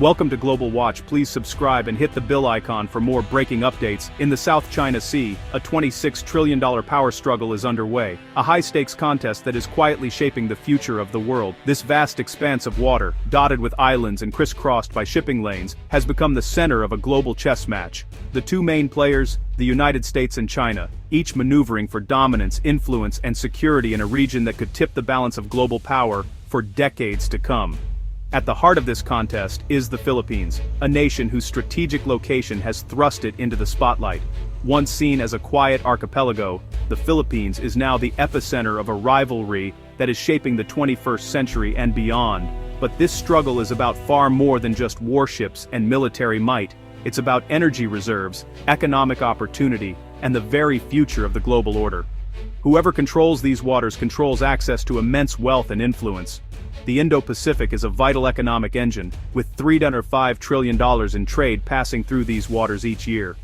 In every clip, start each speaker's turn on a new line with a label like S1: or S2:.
S1: Welcome to Global Watch. Please subscribe and hit the bell icon for more breaking updates. In the South China Sea, a $26 trillion power struggle is underway, a high-stakes contest that is quietly shaping the future of the world. This vast expanse of water, dotted with islands and crisscrossed by shipping lanes, has become the center of a global chess match. The two main players, the United States and China, each maneuvering for dominance, influence, and security in a region that could tip the balance of global power for decades to come. At the heart of this contest is the Philippines, a nation whose strategic location has thrust it into the spotlight. Once seen as a quiet archipelago, the Philippines is now the epicenter of a rivalry that is shaping the 21st century and beyond. But this struggle is about far more than just warships and military might. It's about energy reserves, economic opportunity, and the very future of the global order. Whoever controls these waters controls access to immense wealth and influence. The Indo-Pacific is a vital economic engine, with $305 trillion in trade passing through these waters each year.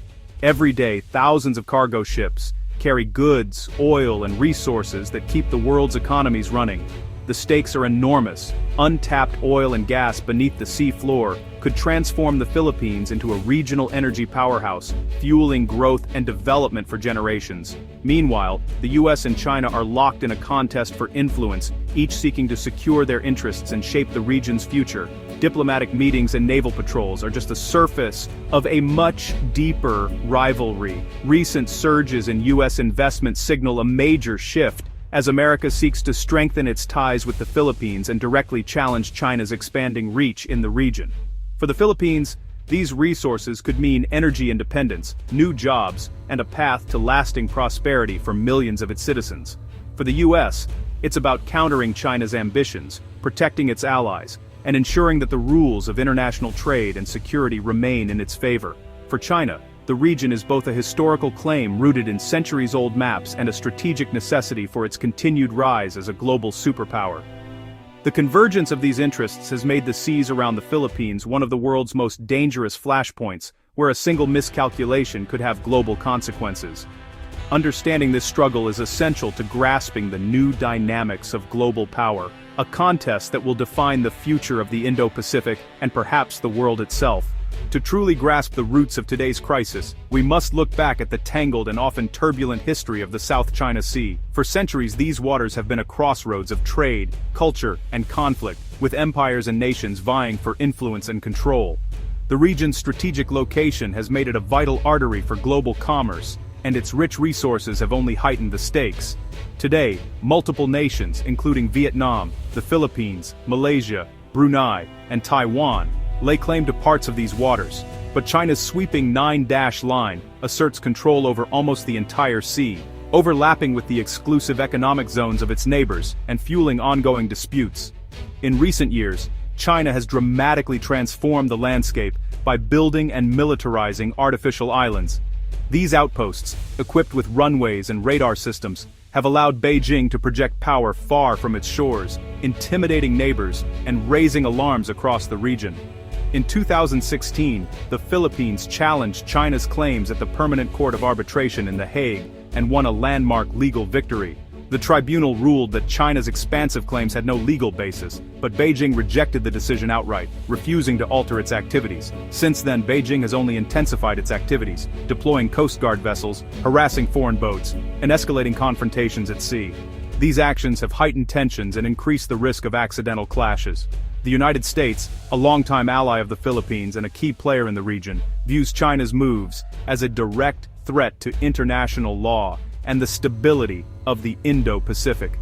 S1: Every day, thousands of cargo ships carry goods, oil, and resources that keep the world's economies running. The stakes are enormous. Untapped oil and gas beneath the sea floor could transform the Philippines into a regional energy powerhouse, fueling growth and development for generations. Meanwhile, the U.S. and China are locked in a contest for influence, each seeking to secure their interests and shape the region's future. Diplomatic meetings and naval patrols are just the surface of a much deeper rivalry. Recent surges in U.S. investment signal a major shift, as America seeks to strengthen its ties with the Philippines and directly challenge China's expanding reach in the region. For the Philippines, these resources could mean energy independence, new jobs, and a path to lasting prosperity for millions of its citizens. For the U.S., it's about countering China's ambitions, protecting its allies, and ensuring that the rules of international trade and security remain in its favor. For China, the region is both a historical claim rooted in centuries-old maps and a strategic necessity for its continued rise as a global superpower. The convergence of these interests has made the seas around the Philippines one of the world's most dangerous flashpoints, where a single miscalculation could have global consequences. Understanding this struggle is essential to grasping the new dynamics of global power, a contest that will define the future of the Indo-Pacific and perhaps the world itself. To truly grasp the roots of today's crisis, we must look back at the tangled and often turbulent history of the South China Sea. For centuries, these waters have been a crossroads of trade, culture, and conflict, with empires and nations vying for influence and control. The region's strategic location has made it a vital artery for global commerce, and its rich resources have only heightened the stakes. Today, multiple nations, including Vietnam, the Philippines, Malaysia, Brunei, and Taiwan, lay claim to parts of these waters, but China's sweeping 9-dash line asserts control over almost the entire sea, overlapping with the exclusive economic zones of its neighbors and fueling ongoing disputes. In recent years, China has dramatically transformed the landscape by building and militarizing artificial islands. These outposts, equipped with runways and radar systems, have allowed Beijing to project power far from its shores, intimidating neighbors and raising alarms across the region. In 2016, the Philippines challenged China's claims at the Permanent Court of Arbitration in The Hague and won a landmark legal victory. The tribunal ruled that China's expansive claims had no legal basis, but Beijing rejected the decision outright, refusing to alter its activities. Since then, Beijing has only intensified its activities, deploying Coast Guard vessels, harassing foreign boats, and escalating confrontations at sea. These actions have heightened tensions and increased the risk of accidental clashes. The United States, a longtime ally of the Philippines and a key player in the region, views China's moves as a direct threat to international law and the stability of the Indo-Pacific.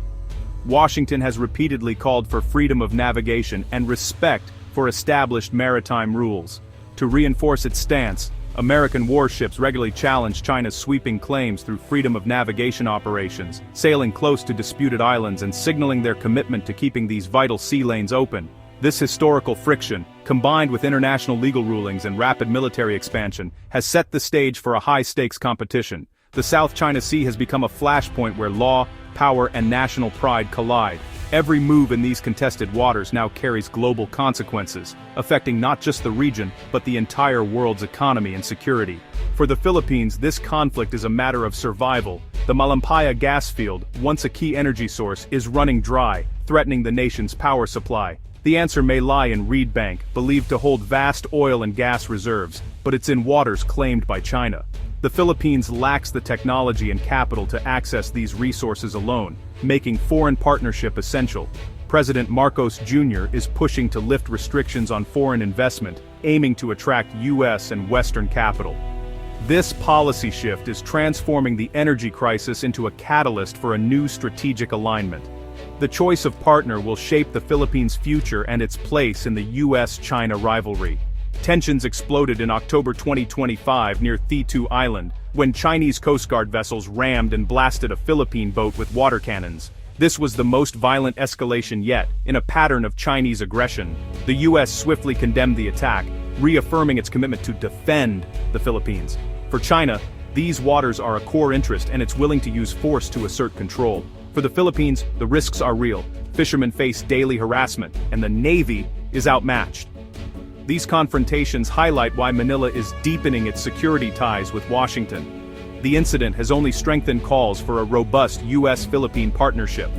S1: Washington has repeatedly called for freedom of navigation and respect for established maritime rules. To reinforce its stance, American warships regularly challenge China's sweeping claims through freedom of navigation operations, sailing close to disputed islands and signaling their commitment to keeping these vital sea lanes open. This historical friction, combined with international legal rulings and rapid military expansion, has set the stage for a high-stakes competition. The South China Sea has become a flashpoint where law, power, and national pride collide. Every move in these contested waters now carries global consequences, affecting not just the region, but the entire world's economy and security. For the Philippines, this conflict is a matter of survival. The Malampaya gas field, once a key energy source, is running dry, threatening the nation's power supply. The answer may lie in Reed Bank, believed to hold vast oil and gas reserves, but it's in waters claimed by China. The Philippines lacks the technology and capital to access these resources alone, making foreign partnership essential. President Marcos Jr. is pushing to lift restrictions on foreign investment, aiming to attract U.S. and Western capital. This policy shift is transforming the energy crisis into a catalyst for a new strategic alignment. The choice of partner will shape the Philippines' future and its place in the U.S. China rivalry. Tensions exploded in October 2025 near Thitu Island, when Chinese Coast Guard vessels rammed and blasted a Philippine boat with water cannons. This was the most violent escalation yet, in a pattern of Chinese aggression. The U.S. swiftly condemned the attack, reaffirming its commitment to defend the Philippines. For China, these waters are a core interest and it's willing to use force to assert control. For the Philippines, the risks are real. Fishermen face daily harassment, and the Navy is outmatched. These confrontations highlight why Manila is deepening its security ties with Washington. The incident has only strengthened calls for a robust U.S.-Philippine partnership.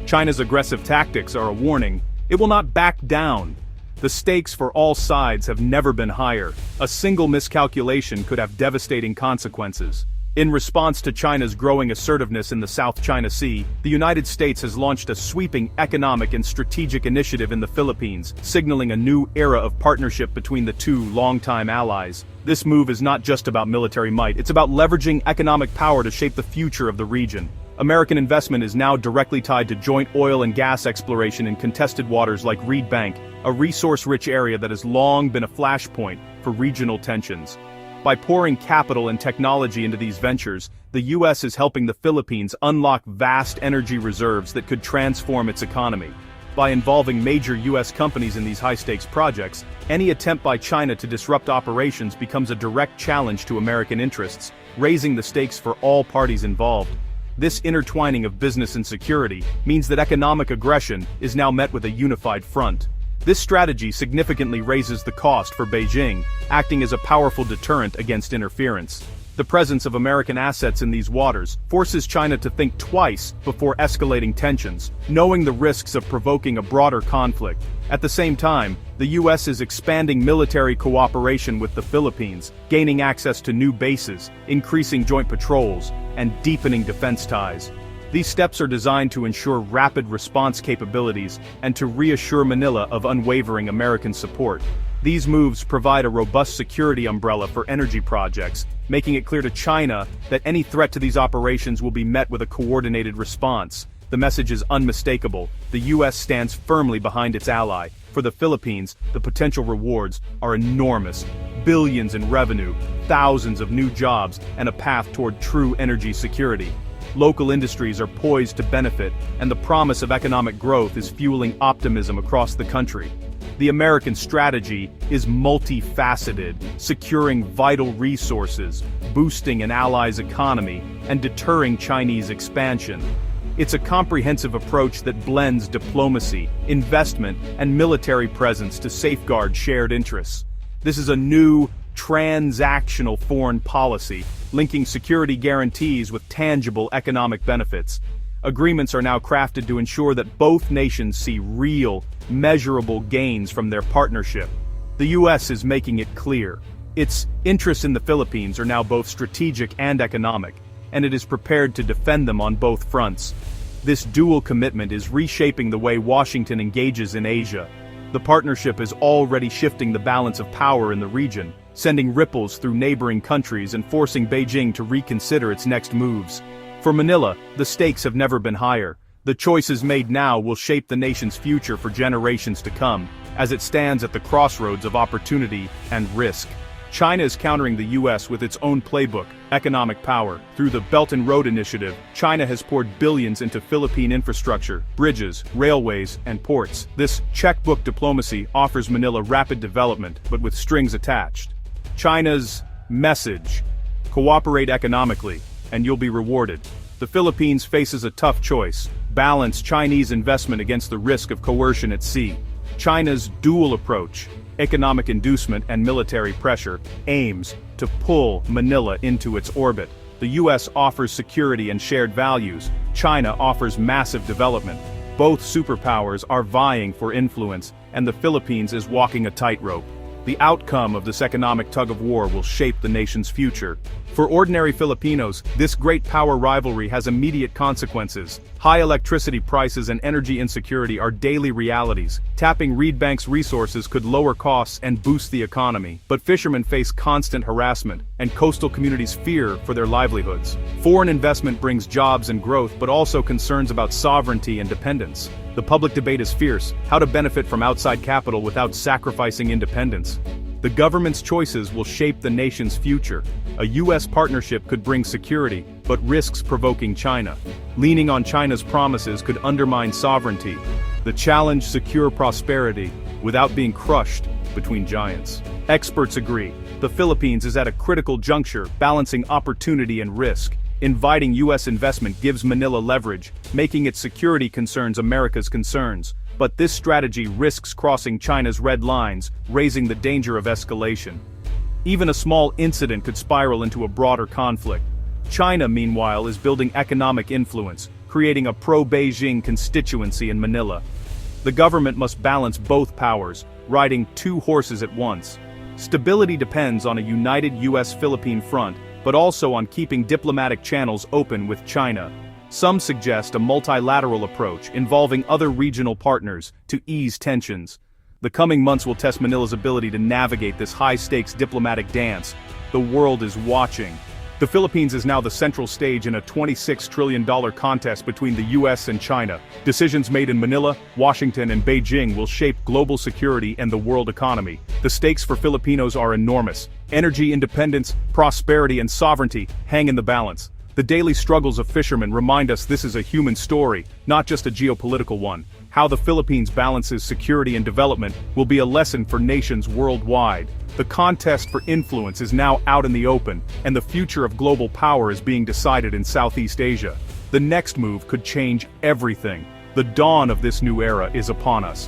S1: China's aggressive tactics are a warning. It will not back down. The stakes for all sides have never been higher. A single miscalculation could have devastating consequences. In response to China's growing assertiveness in the South China Sea, the United States has launched a sweeping economic and strategic initiative in the Philippines, signaling a new era of partnership between the two longtime allies. This move is not just about military might, it's about leveraging economic power to shape the future of the region. American investment is now directly tied to joint oil and gas exploration in contested waters like Reed Bank, a resource-rich area that has long been a flashpoint for regional tensions. By pouring capital and technology into these ventures, the U.S. is helping the Philippines unlock vast energy reserves that could transform its economy. By involving major U.S. companies in these high-stakes projects, any attempt by China to disrupt operations becomes a direct challenge to American interests, raising the stakes for all parties involved. This intertwining of business and security means that economic aggression is now met with a unified front. This strategy significantly raises the cost for Beijing, acting as a powerful deterrent against interference. The presence of American assets in these waters forces China to think twice before escalating tensions, knowing the risks of provoking a broader conflict. At the same time, the U.S. is expanding military cooperation with the Philippines, gaining access to new bases, increasing joint patrols, and deepening defense ties. These steps are designed to ensure rapid response capabilities and to reassure Manila of unwavering American support. These moves provide a robust security umbrella for energy projects, making it clear to China that any threat to these operations will be met with a coordinated response. The message is unmistakable. The U.S. stands firmly behind its ally. For the Philippines, the potential rewards are enormous. Billions in revenue, thousands of new jobs, and a path toward true energy security. Local industries are poised to benefit, and the promise of economic growth is fueling optimism across the country. The American strategy is multifaceted, securing vital resources, boosting an ally's economy, and deterring Chinese expansion. It's a comprehensive approach that blends diplomacy, investment, and military presence to safeguard shared interests. This is a new, transactional foreign policy, linking security guarantees with tangible economic benefits. Agreements are now crafted to ensure that both nations see real, measurable gains from their partnership. The U.S. is making it clear. Its interests in the Philippines are now both strategic and economic, and it is prepared to defend them on both fronts. This dual commitment is reshaping the way Washington engages in Asia. The partnership is already shifting the balance of power in the region, sending ripples through neighboring countries and forcing Beijing to reconsider its next moves. For Manila, the stakes have never been higher. The choices made now will shape the nation's future for generations to come, as it stands at the crossroads of opportunity and risk. China is countering the U.S. with its own playbook, economic power. Through the Belt and Road Initiative, China has poured billions into Philippine infrastructure, bridges, railways, and ports. This checkbook diplomacy offers Manila rapid development, but with strings attached. China's message: cooperate economically, and you'll be rewarded. The Philippines faces a tough choice: balance Chinese investment against the risk of coercion at sea. China's dual approach, economic inducement and military pressure, aims to pull Manila into its orbit. The U.S. offers security and shared values. China offers massive development. Both superpowers are vying for influence, and the Philippines is walking a tightrope. The outcome of this economic tug-of-war will shape the nation's future. For ordinary Filipinos, this great power rivalry has immediate consequences. High electricity prices and energy insecurity are daily realities. Tapping Reed Bank's resources could lower costs and boost the economy. But fishermen face constant harassment, and coastal communities fear for their livelihoods. Foreign investment brings jobs and growth, but also concerns about sovereignty and dependence. The public debate is fierce: how to benefit from outside capital without sacrificing independence. The government's choices will shape the nation's future. A U.S. partnership could bring security, but risks provoking China. Leaning on China's promises could undermine sovereignty. The challenge: secure prosperity, without being crushed between giants. Experts agree, the Philippines is at a critical juncture, balancing opportunity and risk. Inviting U.S. investment gives Manila leverage, making its security concerns America's concerns. But this strategy risks crossing China's red lines, raising the danger of escalation. Even a small incident could spiral into a broader conflict. China, meanwhile, is building economic influence, creating a pro-Beijing constituency in Manila. The government must balance both powers, riding two horses at once. Stability depends on a united U.S.-Philippine front, but also on keeping diplomatic channels open with China. Some suggest a multilateral approach involving other regional partners to ease tensions. The coming months will test Manila's ability to navigate this high-stakes diplomatic dance. The world is watching. The Philippines is now the central stage in a $26 trillion contest between the U.S. and China. Decisions made in Manila, Washington, and Beijing will shape global security and the world economy. The stakes for Filipinos are enormous. Energy independence, prosperity, and sovereignty hang in the balance. The daily struggles of fishermen remind us this is a human story, not just a geopolitical one. How the Philippines balances security and development will be a lesson for nations worldwide. The contest for influence is now out in the open, and the future of global power is being decided in Southeast Asia. The next move could change everything. The dawn of this new era is upon us.